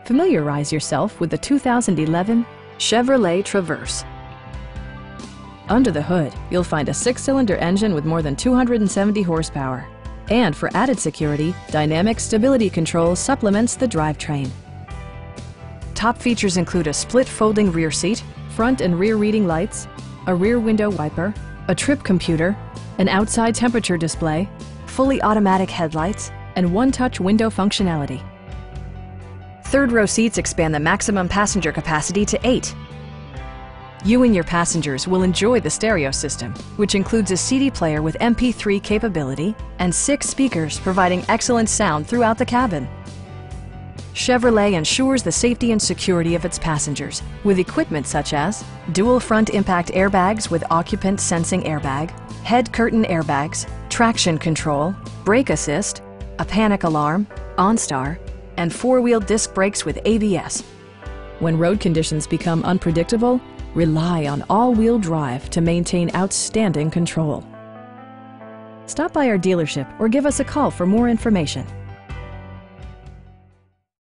Familiarize yourself with the 2011 Chevrolet Traverse. Under the hood, you'll find a 6-cylinder engine with more than 270 horsepower. And for added security, Dynamic Stability Control supplements the drivetrain. Top features include a split folding rear seat, front and rear reading lights, a rear window wiper, a trip computer, an outside temperature display, fully automatic headlights, and one-touch window functionality. Third-row seats expand the maximum passenger capacity to 8. You and your passengers will enjoy the stereo system, which includes a CD player with MP3 capability and 6 speakers providing excellent sound throughout the cabin. Chevrolet ensures the safety and security of its passengers with equipment such as dual front impact airbags with occupant sensing airbag, head curtain airbags, traction control, brake assist, a panic alarm, OnStar, and 4-wheel disc brakes with ABS. When road conditions become unpredictable, rely on all-wheel drive to maintain outstanding control. Stop by our dealership or give us a call for more information.